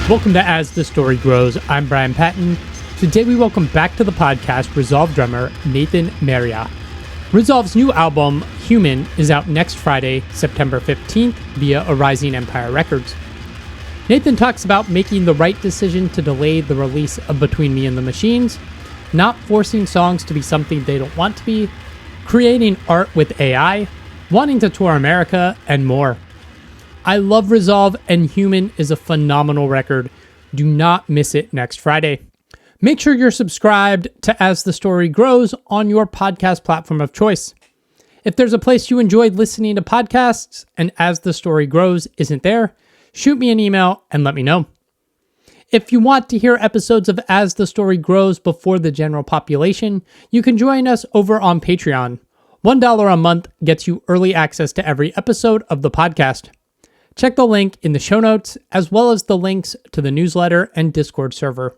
Welcome to As the Story Grows. I'm Brian Patton. Today we welcome back to the podcast Resolve drummer Nathan Mariat. Resolve's new album, Human, is out next Friday, September 15th via A Rising Empire Records. Nathan talks about making the right decision to delay the release of Between Me and the Machines, not forcing songs to be something they don't want to be, creating art with AI, wanting to tour America, and more. I love Resolve, and Human is a phenomenal record. Do not miss it next Friday. Make sure you're subscribed to As the Story Grows on your podcast platform of choice. If there's a place you enjoyed listening to podcasts and As the Story Grows isn't there, shoot me an email and let me know. If you want to hear episodes of As the Story Grows before the general population, you can join us over on Patreon. $1 a month gets you early access to every episode of the podcast. Check the link in the show notes, as well as the links to the newsletter and Discord server.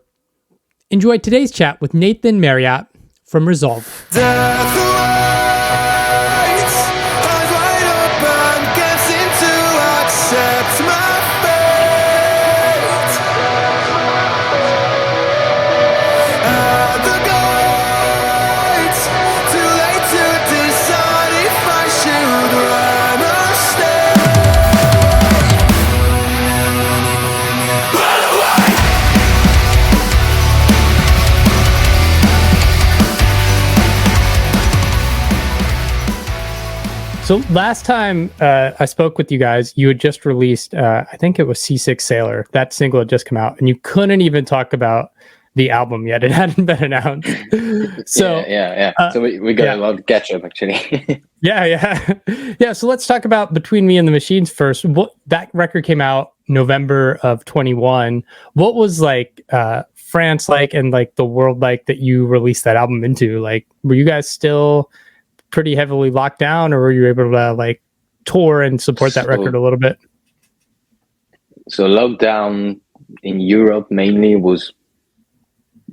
Enjoy today's chat with Nathan Mariat from Resolve. So last time I spoke with you guys, you had just released, I think it was C6 Sailor. That single had just come out, and you couldn't even talk about the album yet. It hadn't been announced. So yeah. So we got a lot of catch up, actually. Yeah. So let's talk about Between Me and the Machines first. That record came out November of 21. What was France like, and like the world like that you released that album into? Like, were you guys still pretty heavily locked down, or were you able to like tour and support that record a little bit? So lockdown in Europe mainly was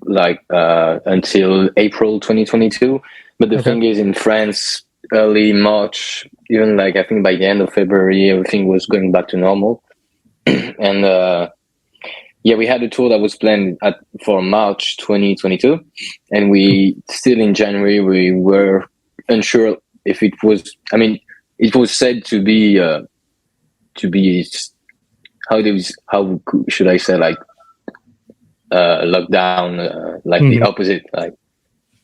like until April 2022. But the thing is, in France, early March, even like I think by the end of February, everything was going back to normal. And we had a tour that was planned for March 2022, and we still in January we were unsure if it was. I mean, it was said to be how should I say, like lockdown, like the opposite. Like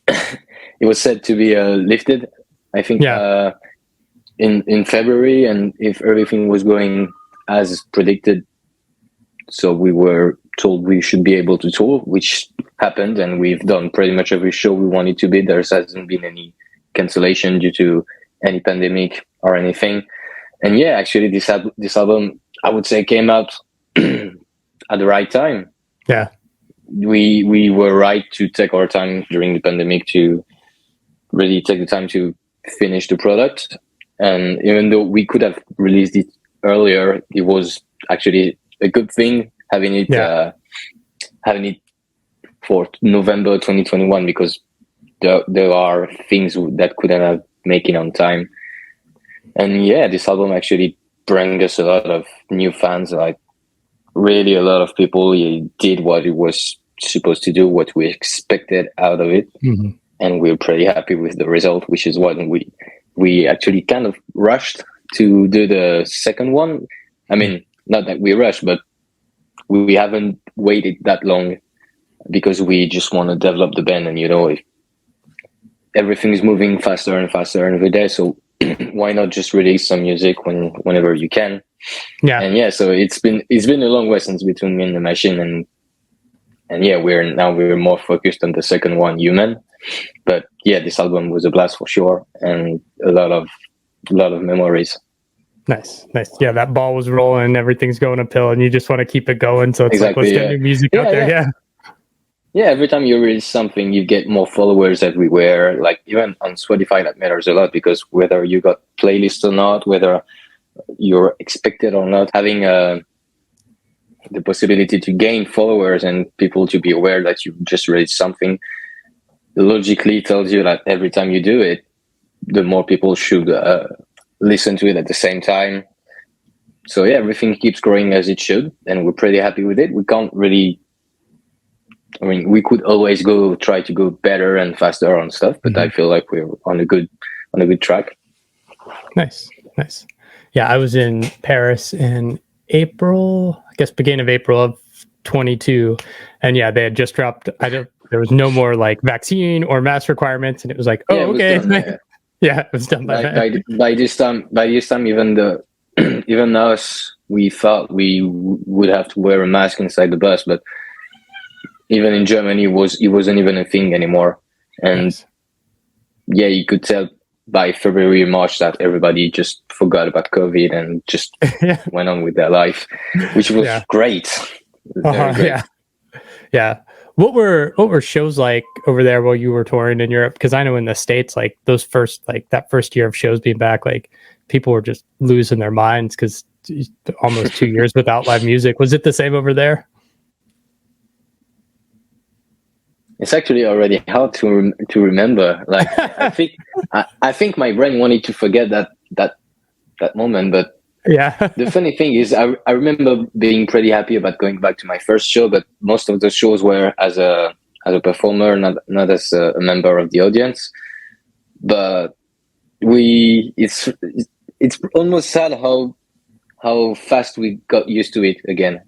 it was said to be lifted, I think, in February, and if everything was going as predicted, so we were told we should be able to tour, which happened, and we've done pretty much every show we wanted to be. There hasn't been any cancellation due to any pandemic or anything. And yeah, actually this album, I would say, came out at the right time. Yeah, we were right to take our time during the pandemic to really take the time to finish the product. And even though we could have released it earlier, it was actually a good thing having it for November 2021, because there are things that couldn't have make it on time. And yeah, this album actually bring us a lot of new fans. Like really a lot of people. It did what it was supposed to do, what we expected out of it. And we're pretty happy with the result, which is what we actually kind of rushed to do the second one. I mean, not that we rushed, but we haven't waited that long, because we just want to develop the band. And if everything is moving faster and faster every day, so why not just release some music whenever you can? And so it's been a long way since Between Me and the Machine, and we're more focused on the second one, Human. But yeah, this album was a blast for sure, and a lot of memories. Nice. Yeah, that ball was rolling and everything's going uphill, and you just want to keep it going. So it's exactly, let's get new music out there. Yeah, every time you release something, you get more followers everywhere. Like even on Spotify, that matters a lot, because whether you got playlists or not, whether you're expected or not, having the possibility to gain followers and people to be aware that you just released something, logically tells you that every time you do it, the more people should listen to it at the same time. So yeah, everything keeps growing as it should, and we're pretty happy with it. We can't really. I mean, we could always try to go better and faster on stuff, but I feel like we're on a good track. Nice. Yeah, I was in Paris in April, I guess beginning of April of 22, and yeah, they had just dropped. There was no more like vaccine or mask requirements, and it was like, oh, okay, it was done by then. By this time, even even us, we thought we would have to wear a mask inside the bus, but even in Germany, it wasn't even a thing anymore. And yeah, you could tell by February, March that everybody just forgot about COVID and just went on with their life, which was great. Very great. Yeah. What were shows like over there while you were touring in Europe? Because I know in the States, like that first year of shows being back, like people were just losing their minds because almost 2 years without live music. Was it the same over there? It's actually already hard to remember. Like I think my brain wanted to forget that moment, but the funny thing is I remember being pretty happy about going back to my first show, but most of the shows were as a performer, not as a member of the audience. But it's almost sad how fast we got used to it again.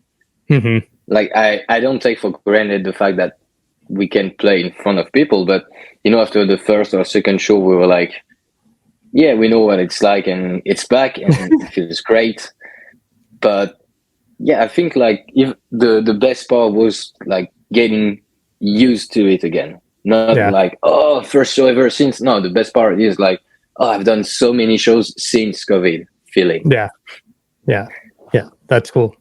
Mm-hmm. Like I don't take for granted the fact that we can play in front of people, but after the first or second show, we were like, yeah, we know what it's like, and it's back, and it feels great. But yeah, I think like if the best part was like getting used to it again, not like, oh, first show ever since. No, the best part is like, oh, I've done so many shows since COVID feeling. Yeah. That's cool.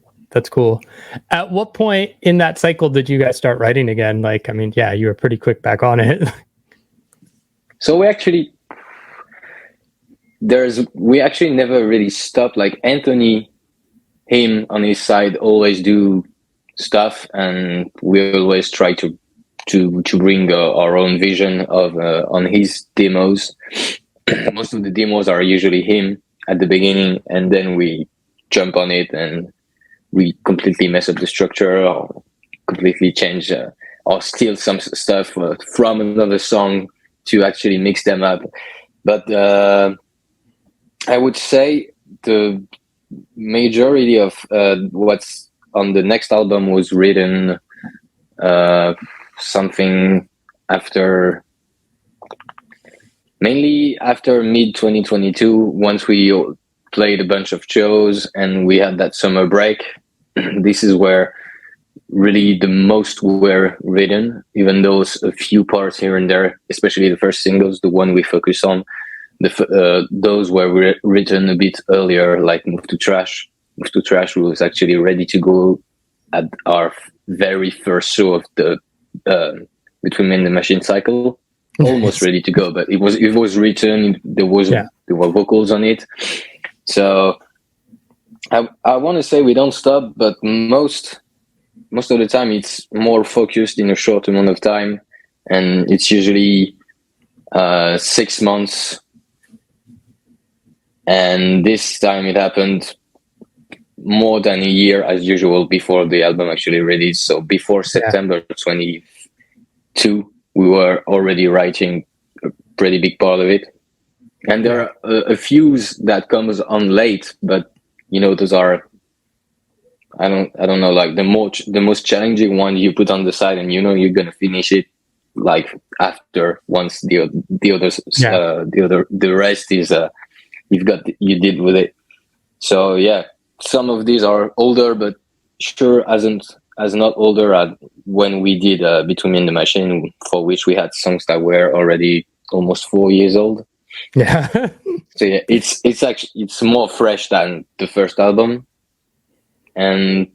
At what point in that cycle did you guys start writing again? Like, I mean, you were pretty quick back on it. So we actually never really stopped. Like Anthony, him on his side always do stuff, and we always try to bring our own vision of on his demos. Most of the demos are usually him at the beginning, and then we jump on it and we completely mess up the structure or completely change or steal some stuff from another song to actually mix them up. But I would say the majority of what's on the next album was written something mainly after mid 2022, once we played a bunch of shows and we had that summer break. This is where really the most were written, even though a few parts here and there, especially the first singles, the one we focus on, those were written a bit earlier, like Move to Trash. Move to Trash was actually ready to go at our very first show of the Between Me and the Machine cycle, almost ready to go, but it was written, there were vocals on it. So I want to say we don't stop, but most of the time it's more focused in a short amount of time, and it's usually 6 months. And this time it happened more than a year as usual before the album actually released. So before September 22, we were already writing a pretty big part of it. And there are a few that comes on late, but those are, I don't know, like the most challenging one you put on the side, and you're gonna finish it like after once the rest is you did with it. So yeah, some of these are older, but sure as not older as when we did Between Me and the Machine, for which we had songs that were already almost 4 years old. Yeah. So yeah, it's more fresh than the first album. And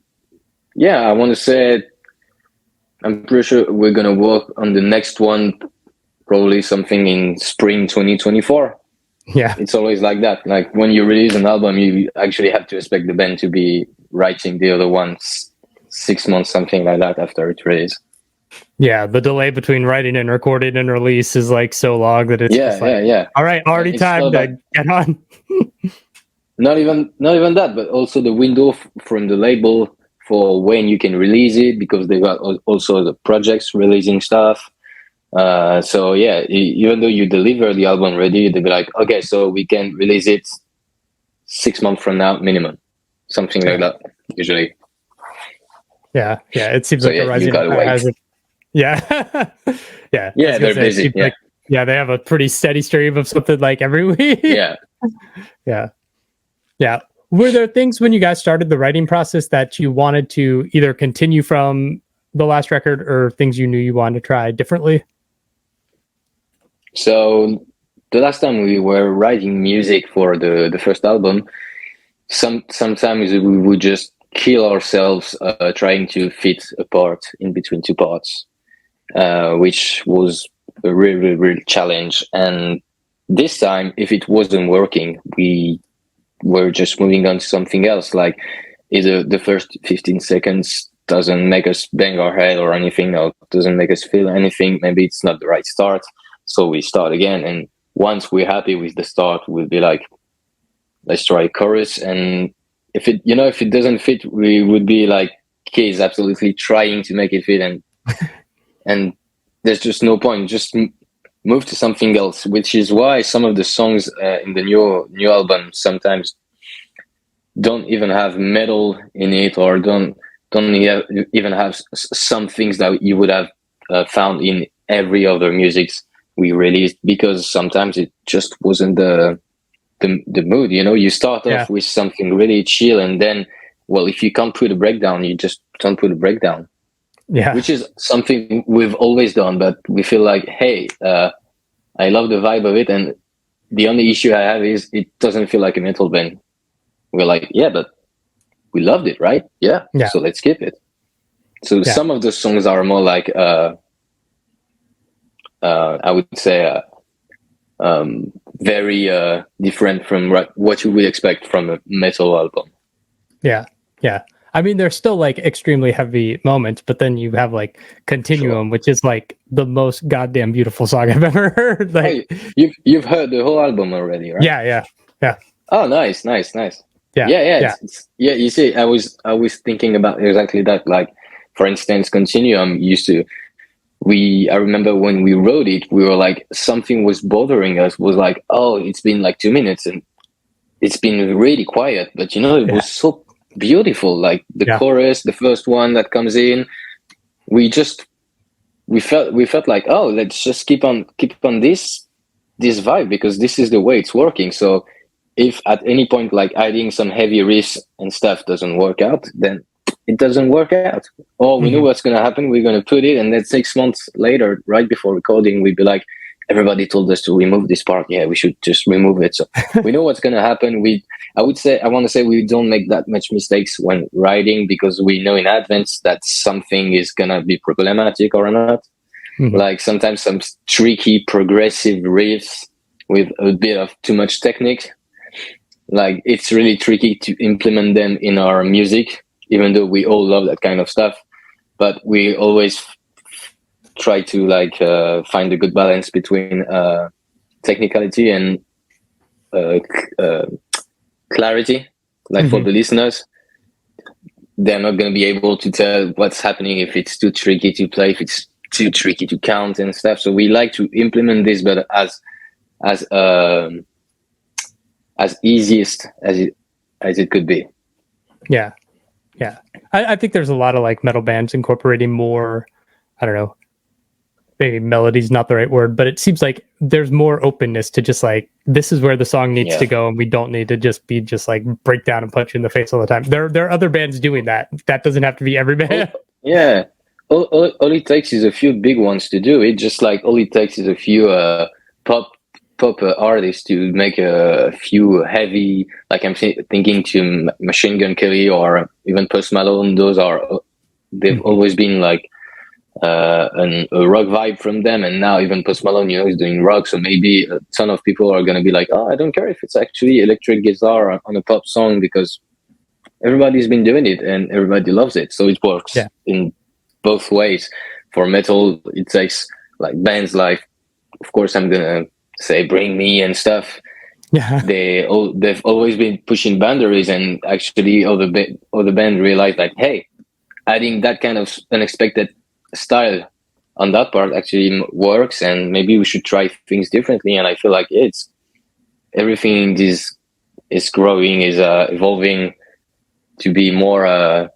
yeah, I want to say I'm pretty sure we're gonna work on the next one, probably something in spring 2024. Yeah, it's always like that. Like when you release an album, you actually have to expect the band to be writing the other ones 6 months, something like that, after it release. Yeah, the delay between writing and recording and release is like so long that it's yeah. All right, already time to get on. not even that, but also the window from the label for when you can release it, because they got also the projects releasing stuff. So yeah, even though you deliver the album ready, they'll be like, okay, so we can release it 6 months from now minimum, something like that usually. Yeah, it seems So like yeah, the you Rising gotta Empire wait. has it. Yeah, yeah, I was Yeah, gonna they're say, it busy. seems like, yeah, they have a pretty steady stream of something like every week. Yeah. Yeah. Yeah. Were there things when you guys started the writing process that you wanted to either continue from the last record, or things you knew you wanted to try differently? So the last time we were writing music for the first album, sometimes we would just kill ourselves trying to fit a part in between two parts, which was a real challenge. And this time, if it wasn't working, we were just moving on to something else. Like either the first 15 seconds doesn't make us bang our head or anything, or doesn't make us feel anything, maybe it's not the right start, so we start again. And once we're happy with the start, we'll be like, let's try chorus. And if it doesn't fit, we would be like, kids absolutely trying to make it fit, and there's just no point, just move to something else. Which is why some of the songs in the new album sometimes don't even have metal in it, or even have some things that you would have found in every other music we released, because sometimes it just wasn't the mood. You start off with something really chill, and then, well, if you can't put a breakdown, you just don't put a breakdown. Yeah. Which is something we've always done, but we feel like, hey, I love the vibe of it, and the only issue I have is it doesn't feel like a metal band. We're like, yeah, but we loved it, right? Yeah. So let's keep it. So some of the songs are more like, I would say, very different from what you would expect from a metal album. Yeah. I mean, there's still like extremely heavy moments, but then you have like Continuum, which is like the most goddamn beautiful song I've ever heard. Like, you've heard the whole album already, right? Yeah. Oh, nice. Yeah. You see, I was thinking about exactly that. Like, for instance, Continuum I remember when we wrote it, we were like, something was bothering us, was like, oh, it's been like 2 minutes and it's been really quiet, but it was so beautiful. Like the chorus, the first one that comes in, we felt like, oh, let's just keep on this vibe, because this is the way it's working. So if at any point like adding some heavy riffs and stuff doesn't work out, then it doesn't work out. Or we know what's going to happen, we're going to put it, and then 6 months later, right before recording, we'd be like, everybody told us to remove this part. Yeah, we should just remove it. So we know what's going to happen. I want to say we don't make that much mistakes when writing, because we know in advance that something is going to be problematic or not. Like sometimes some tricky progressive riffs with a bit of too much technique. Like it's really tricky to implement them in our music, even though we all love that kind of stuff. But we always try to find a good balance between technicality and clarity. Like for the listeners, they're not going to be able to tell what's happening if it's too tricky to play, if it's too tricky to count and stuff. So we like to implement this, but as easiest as it could be. Yeah. I think there's a lot of like metal bands incorporating more, I don't know, maybe melody's not the right word, but it seems like there's more openness to just like, this is where the song needs to go, and we don't need to just be like break down and punch you in the face all the time. There are other bands doing that. That doesn't have to be every band. Yeah. All it takes is a few big ones to do it. Just like all it takes is a few pop artists to make a few heavy, like I'm thinking to Machine Gun Kelly or even Post Malone. They've always been like a rock vibe from them, and now even Post Malone, is doing rock. So maybe a ton of people are going to be like, oh, I don't care if it's actually electric guitar on a pop song, because everybody's been doing it and everybody loves it. So it works in both ways. For metal, it takes like bands like, of course, I'm gonna say Bring Me and stuff. Yeah. they've always been pushing boundaries, and actually all the band realized like, hey, adding that kind of unexpected style on that part actually works, and maybe we should try things differently. And I feel like it's everything is growing, is evolving to be more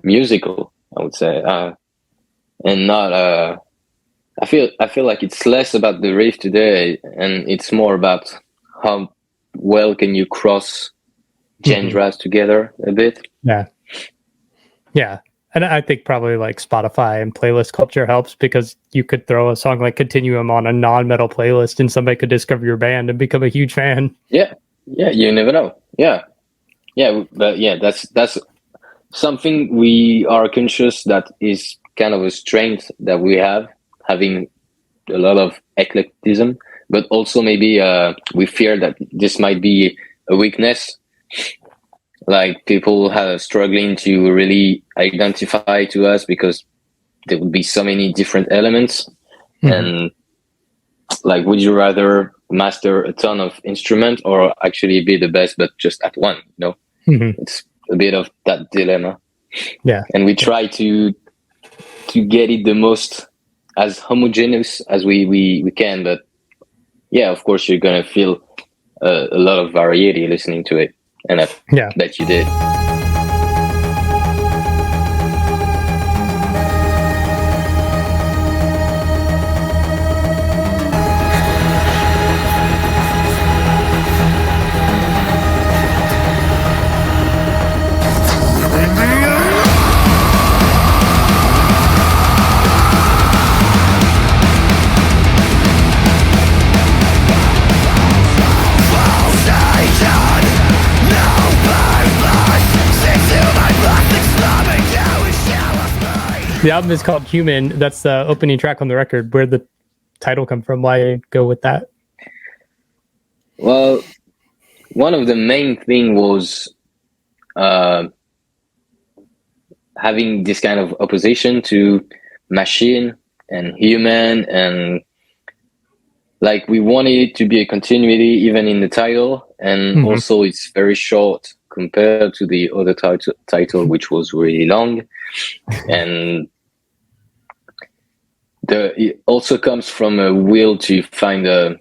musical, I would say, and not. I feel like it's less about the riff today, and it's more about how well can you cross genres together a bit. Yeah. Yeah. And I think probably like Spotify and playlist culture helps, because you could throw a song like Continuum on a non-metal playlist and somebody could discover your band and become a huge fan. Yeah, yeah, you never know. Yeah, yeah, but yeah, that's something we are conscious that is kind of a strength that we have, having a lot of eclecticism, but also maybe we fear that this might be a weakness, like people are struggling to really identify to us because there would be so many different elements. And like, would you rather master a ton of instrument or actually be the best but just at one, you know? It's a bit of that dilemma. Yeah. And we try to get it the most as homogeneous as we can, but yeah, of course you're gonna feel a lot of variety listening to it, and I bet you did. The album is called Human. That's the opening track on the record. Where'd the title come from? Why go with that? Well, one of the main thing was having this kind of opposition to machine and human, and like we wanted it to be a continuity even in the title, and also it's very short compared to the other title, which was really long. And it also comes from a will to find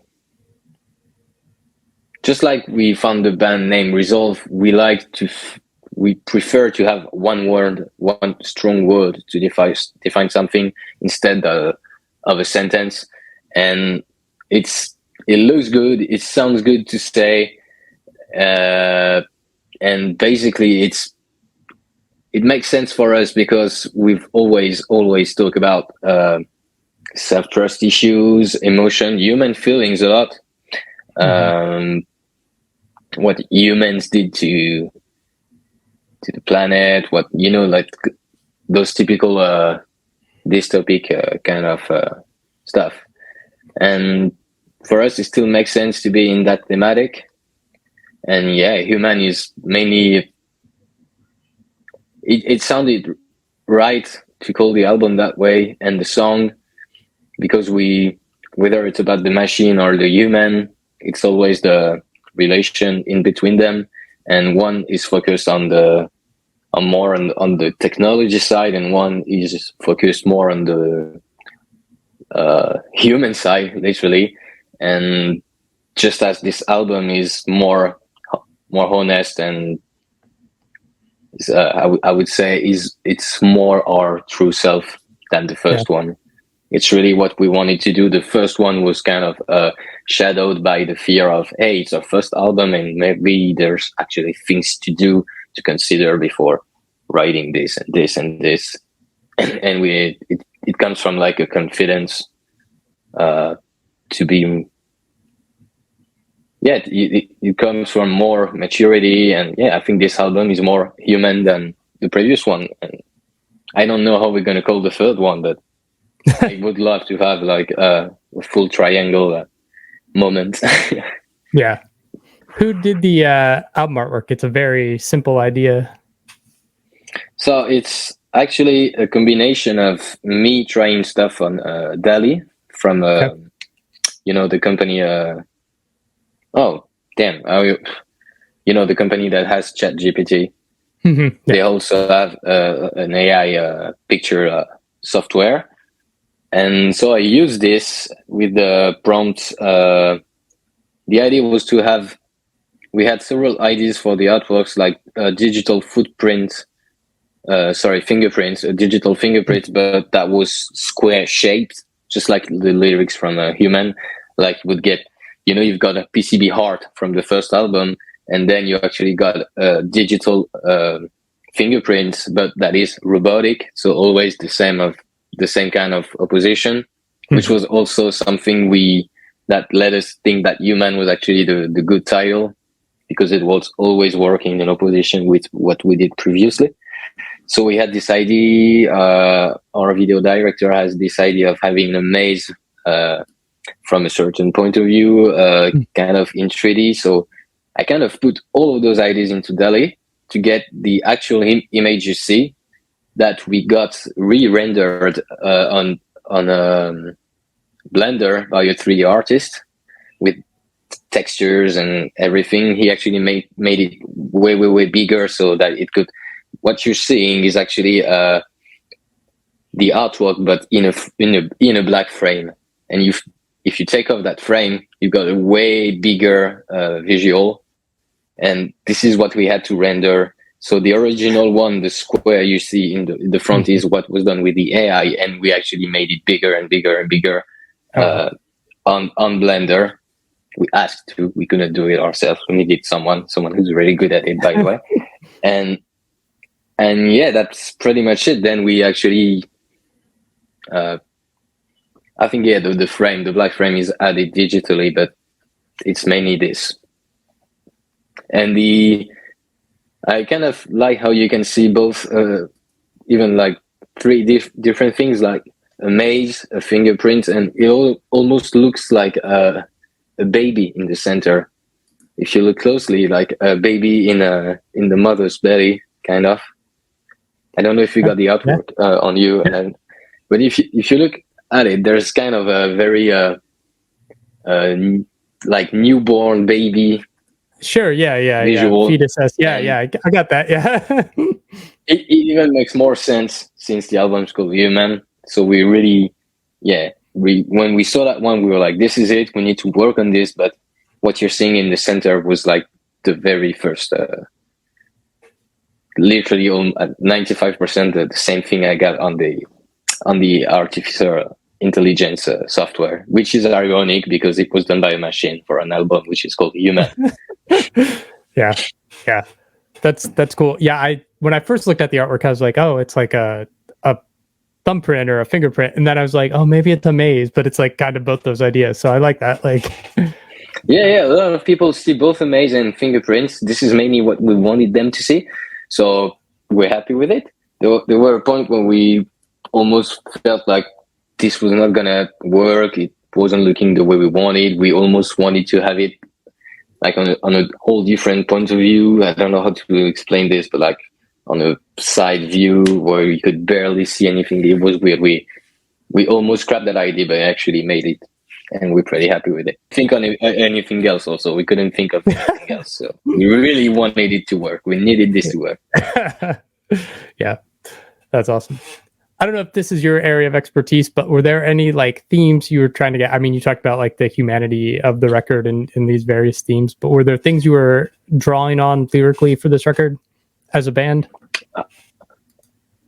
just like we found the band name Resolve, we prefer to have one word, one strong word to define something instead of a sentence. And it looks good, it sounds good to say, and basically it makes sense for us because we've always talked about self-trust issues, emotion, human feelings a lot. What humans did to the planet, what, you know, like those typical dystopic kind of stuff. And for us, it still makes sense to be in that thematic. And yeah, Human is mainly, it sounded right to call the album that way, and the song, because whether it's about the machine or the human, it's always the relation in between them, and one is focused on more on the technology side, and one is focused more on the human side, literally. And just as this album is more honest, and I would say it's more our true self than the first one. It's really what we wanted to do. The first one was kind of shadowed by the fear of, hey, it's our first album and maybe there's actually things to do, to consider before writing this and this and this. And it comes from like a confidence to be, it comes from more maturity. And yeah, I think this album is more human than the previous one. And I don't know how we're going to call the third one, but I would love to have like a full triangle moment. Yeah. Who did the album artwork? It's a very simple idea. So it's actually a combination of me trying stuff on DALL-E from, you know, the company Oh, damn! The company that has ChatGPT, Yeah. they also have an AI picture software, and so I use this with the prompt. The idea was to have. We had several ideas for the artworks, like digital footprint. Fingerprints, a digital fingerprint, but that was square shaped, just like the lyrics from a human. Like would get, you've got a PCB heart from the first album, and then you actually got a digital fingerprint, but that is robotic, so always the same kind of opposition, which was also something that led us think that human was actually the good title, because it was always working in opposition with what we did previously. So we had this idea, our video director has this idea of having a maze from a certain point of view, kind of in 3D. So I kind of put all of those ideas into DALL-E to get the actual image you see, that we got re-rendered on Blender by a 3D artist with textures and everything. He actually made it way, way, way bigger so that it could. What you're seeing is actually the artwork, but in a black frame. And if you take off that frame, you've got a way bigger visual. And this is what we had to render. So the original one, the square you see in the front, is what was done with the AI, and we actually made it bigger and bigger and bigger on Blender. We asked to, we couldn't do it ourselves. We needed someone who's really good at it, by the way. And yeah, that's pretty much it. Then we actually, I think, the black frame is added digitally, but it's mainly this. And I kind of like how you can see both, even like three different things, like a maze, a fingerprint, and it almost looks like a baby in the center. If you look closely, like a baby in the mother's belly, kind of. I don't know if you got the artwork on you, but if you look at it, there's kind of a very like newborn baby. Sure. Yeah. Visual. Fetus. Yeah. I got that. Yeah. it even makes more sense since the album's called Human. So we really, when we saw that one, we were like, this is it. We need to work on this. But what you're seeing in the center was like the very first. Literally on 95% the same thing I got on the artificial intelligence software, which is ironic because it was done by a machine for an album which is called Human. Yeah, that's cool. Yeah, when I first looked at the artwork, I was like, oh, it's like a thumbprint or a fingerprint, and then I was like, oh, maybe it's a maze, but it's like kind of both those ideas. So I like that. Like, yeah, a lot of people see both a maze and fingerprints. This is mainly what we wanted them to see. So we're happy with it. There were a point when we almost felt like this was not gonna work. It wasn't looking the way we wanted. We almost wanted to have it like on a whole different point of view. I don't know how to explain this, but like on a side view where you could barely see anything. It was weird. We almost scrapped that idea, but actually made it. And we're pretty happy with it. Think on anything else also. We couldn't think of anything else. So we really wanted it to work. We needed this to work. Yeah, that's awesome. I don't know if this is your area of expertise, but were there any like themes you were trying to get? I mean, you talked about like the humanity of the record and these various themes, but were there things you were drawing on lyrically for this record as a band?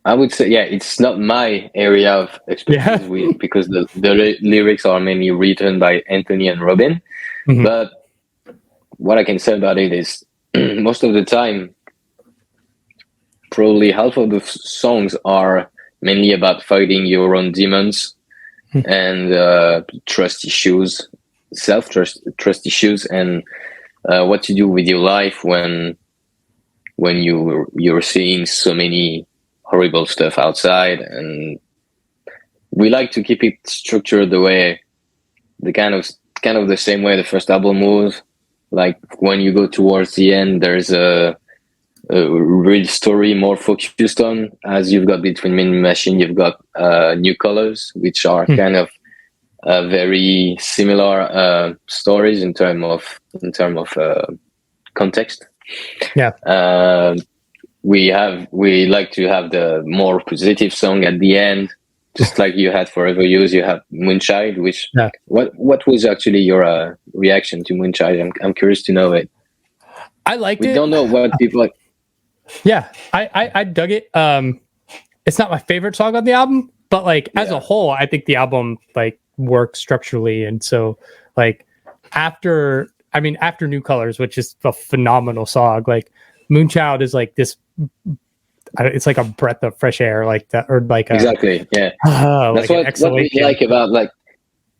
I would say, it's not my area of expertise because the lyrics are mainly written by Anthony and Robin. Mm-hmm. But what I can say about it is most of the time, probably half of the songs are mainly about fighting your own demons and trust issues, self-trust issues, and what to do with your life when you're seeing so many horrible stuff outside. And we like to keep it structured the kind of the same way the first album was. Like when you go towards the end, there's a real story more focused on, as you've got between Mean Machine, you've got New Colors, which are kind of very similar stories in term of context. Yeah. We like to have the more positive song at the end, just like you had Forever Use. You have Moonchild, which what was actually your reaction to Moonchild? I'm curious to know it. I liked it. We don't know what people like. Yeah, I dug it. It's not my favorite song on the album, but like as a whole, I think the album like works structurally, and so like after New Colors, which is a phenomenal song, like Moonchild is like this. It's like a breath of fresh air, like that, or like exactly, yeah. That's like what we like about like.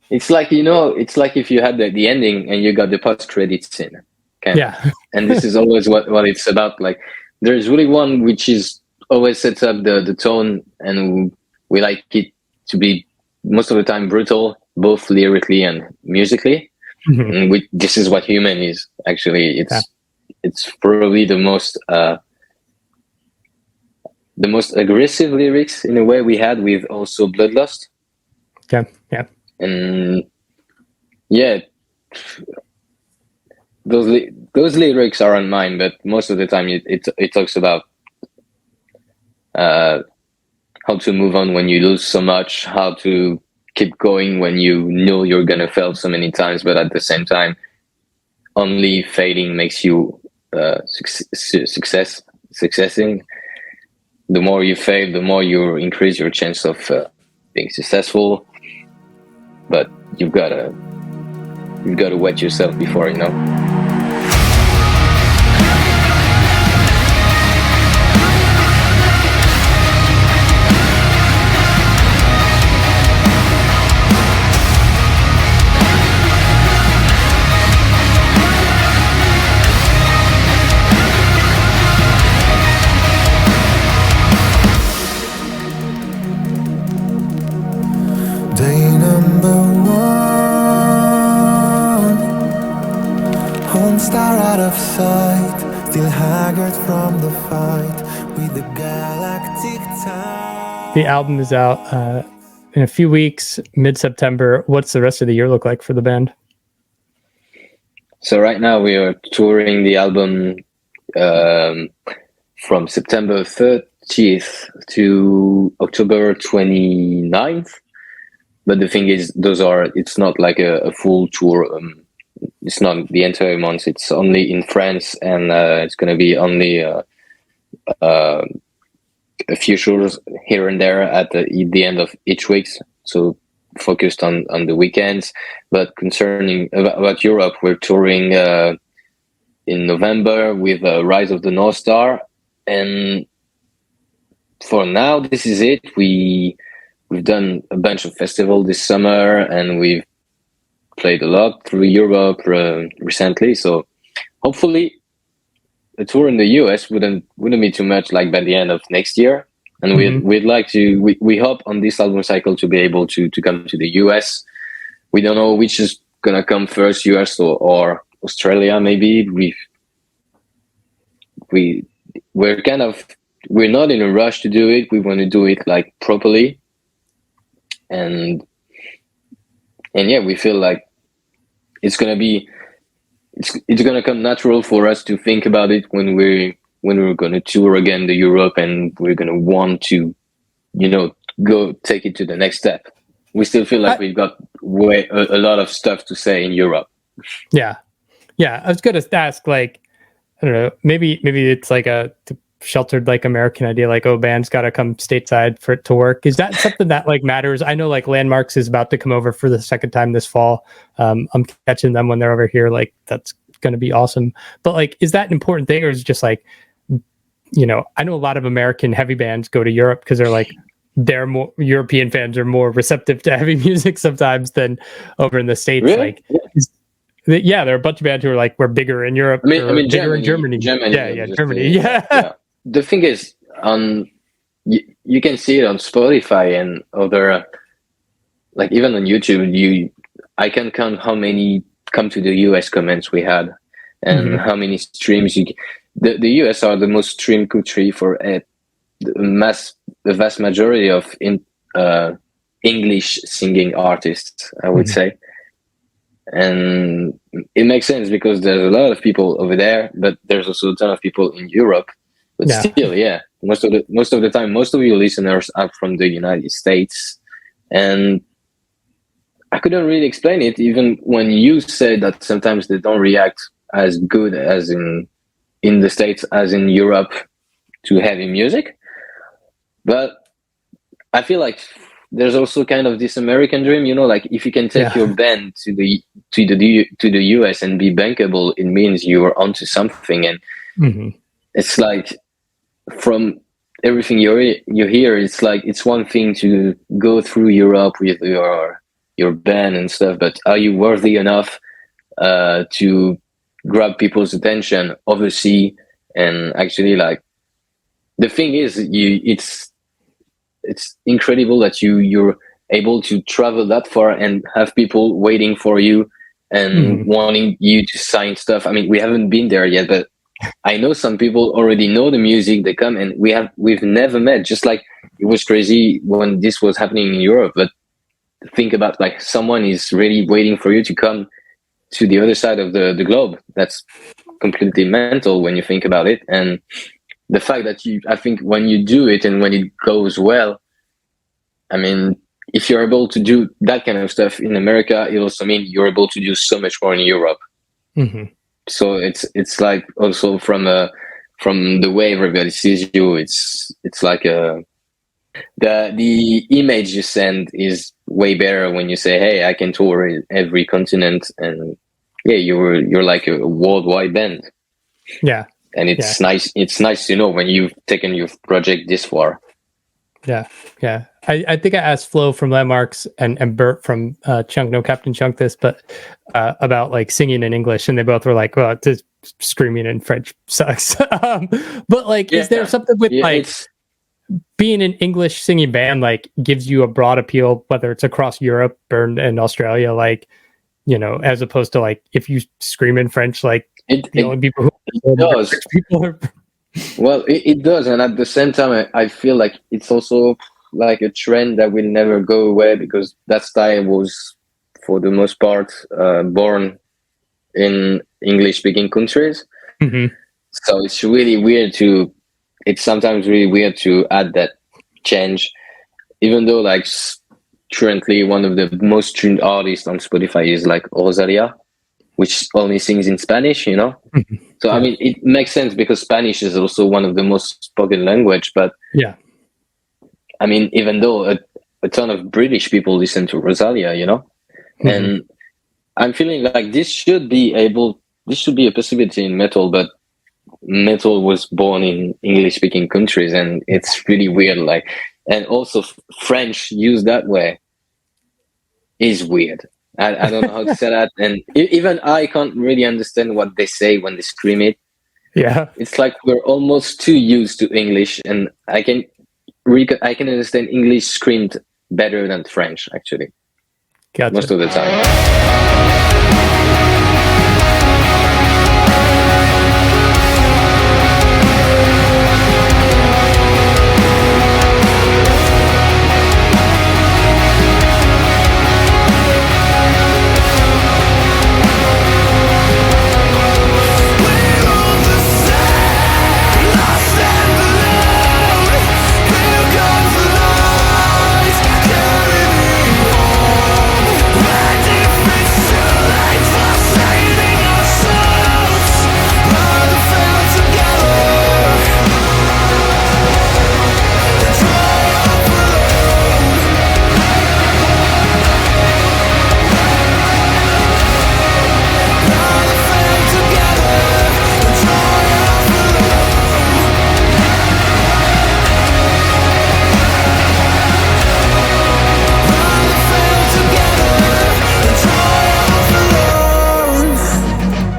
It's like it's like if you had the ending and you got the post credits scene. Yeah, and this is always what it's about. Like, there's really one which is always sets up the tone, and we like it to be most of the time brutal, both lyrically and musically. And this is what Human is actually. It's probably the most aggressive lyrics in a way we had with also Bloodlust. Yeah. And yeah, those lyrics are on mine, but most of the time it talks about how to move on when you lose so much, how to keep going when you know you're gonna fail so many times, but at the same time, only failing makes you successing. The more you fail, the more you increase your chance of being successful. But you've gotta wet yourself before, you know. Star out of sight, still haggard from the fight with the galactic time. The album is out in a few weeks, mid-September. What's the rest of the year look like for the band? So right now we are touring the album from September 30th to October 29th. But the thing is, it's not like a full tour. It's not the entire month. It's only in France, and it's going to be only a few shows here and there at the end of each week. So focused on the weekends. But concerning about Europe, we're touring in November with Rise of the North Star, and for now, this is it. We've done a bunch of festivals this summer, and we've played a lot through Europe recently. So hopefully a tour in the US wouldn't be too much, like by the end of next year. And we'd like to, we hope on this album cycle to be able to come to the US. We don't know which is gonna come first, US or Australia. Maybe we're not in a rush to do it. We want to do it like properly. And yeah, we feel like it's gonna come natural for us to think about it when we're gonna tour again to Europe, and we're gonna want to, go take it to the next step. We still feel like we've got a lot of stuff to say in Europe. Yeah. I was gonna ask, like, I don't know, maybe it's like a sheltered like American idea, like, oh, band's got to come stateside for it to work. Is that something that like matters? I know like Landmarks is about to come over for the second time this fall. I'm catching them when they're over here. Like, that's going to be awesome. But like, is that an important thing, or is it just like, I know a lot of American heavy bands go to Europe because they're like, they're more European fans are more receptive to heavy music sometimes than over in the States. Really? Like, there are a bunch of bands who are like, we're bigger in Europe. I mean, bigger Germany. in Germany. Yeah, Germany. Yeah. The thing is, you can see it on Spotify and other, like even on YouTube. I can count how many come to the US comments we had, and how many streams. The US are the most streamed country for the vast majority of English singing artists, I would say. And it makes sense because there's a lot of people over there, but there's also a ton of people in Europe. But still, most of the time, most of your listeners are from the United States. And I couldn't really explain it, even when you said that sometimes they don't react as good as in the States as in Europe to heavy music. But I feel like there's also kind of this American dream, you know, like if you can take your band to the US and be bankable, it means you are onto something. And it's like, from everything you hear, it's like it's one thing to go through Europe with your band and stuff, but are you worthy enough to grab people's attention overseas? And actually, like, the thing is, it's incredible that you're able to travel that far and have people waiting for you and wanting you to sign stuff. I mean, we haven't been there yet, but I know some people already know the music. They come and we've never met. Just like it was crazy when this was happening in Europe. But think about, like, someone is really waiting for you to come to the other side of the globe. That's completely mental when you think about it. And the fact that I think when you do it and when it goes well, I mean, if you're able to do that kind of stuff in America, it also means you're able to do so much more in Europe. So it's like also from the way everybody sees you, it's like the image you send is way better when you say, hey, I can tour every continent, and you're like a worldwide band. Yeah. And it's nice to know when you've taken your project this far. Yeah. I think I asked Flo from Landmarks and Bert from Chunk, No Captain Chunk this, but about like singing in English, and they both were like, well, just screaming in French sucks. But like, is there something with being an English singing band, like, gives you a broad appeal, whether it's across Europe and Australia, like, you know, as opposed to like, if you scream in French, like the only people who does. People are... Well, it does. And at the same time, I feel like it's also like a trend that will never go away, because that style was, for the most part, born in English-speaking countries. So it's really weird it's sometimes really weird to add that change, even though, like, currently one of the most streamed artists on Spotify is like Rosalia, which only sings in Spanish, you know? So, I mean, it makes sense because Spanish is also one of the most spoken language, but I mean, even though a ton of British people listen to Rosalia, you know? And I'm feeling like this should be a possibility in metal, but metal was born in English-speaking countries, and it's really weird. Like, and also French used that way is weird. I don't know how to say that, and even I can't really understand what they say when they scream it. Yeah, it's like we're almost too used to English, and I can understand English screamed better than French, actually. Gotcha. Most of the time.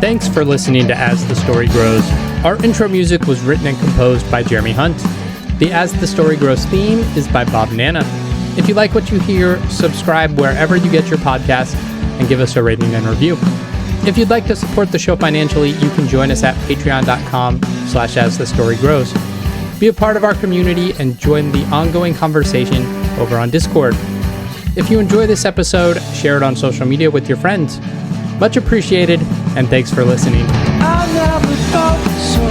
Thanks for listening to As the Story Grows. Our intro music was written and composed by Jeremy Hunt. The As the Story Grows theme is by Bob Nana. If you like what you hear, subscribe wherever you get your podcasts and give us a rating and review. If you'd like to support the show financially, you can join us at patreon.com/asthestorygrows. Be a part of our community and join the ongoing conversation over on Discord. If you enjoy this episode, share it on social media with your friends. Much appreciated, and thanks for listening. I never felt so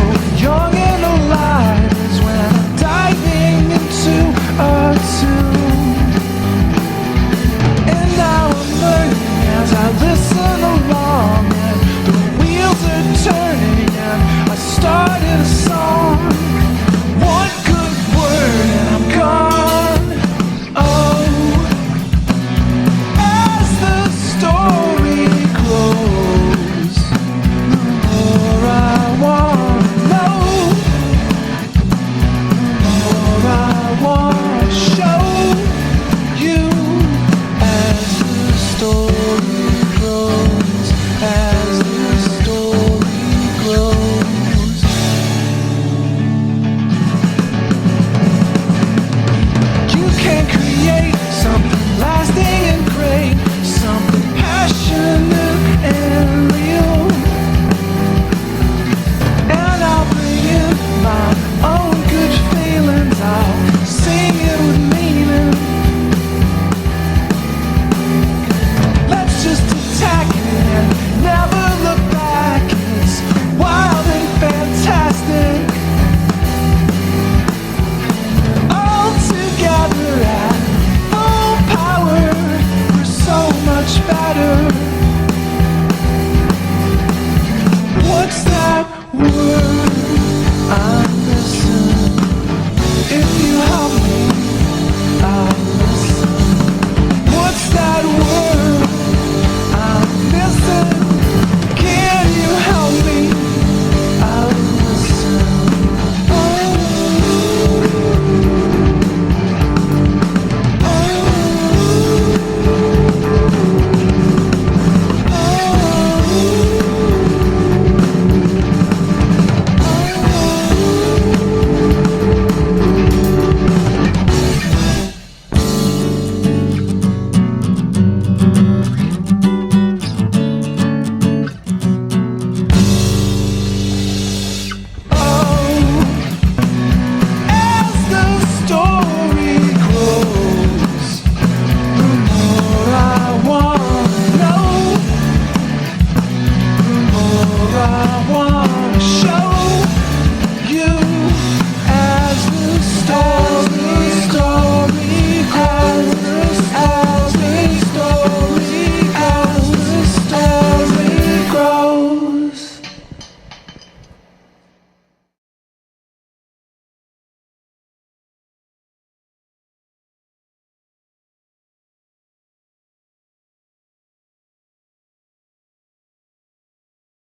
young and alive as when I'm diving into a tune. And now I'm learning as I listen along, and the wheels are turning, and I started a song. One good word and I'm gone. Oh, as the story grows, the more I want to know, the more I want to show you. As the story grows, as the story grows. You can create something lasting and great, something passionate and real. And I'll bring in my own good feelings, I'll sing it with meaning. Let's just attack it and never look back. It's wild and fantastic. All together at full power, we're so much better. What's that word?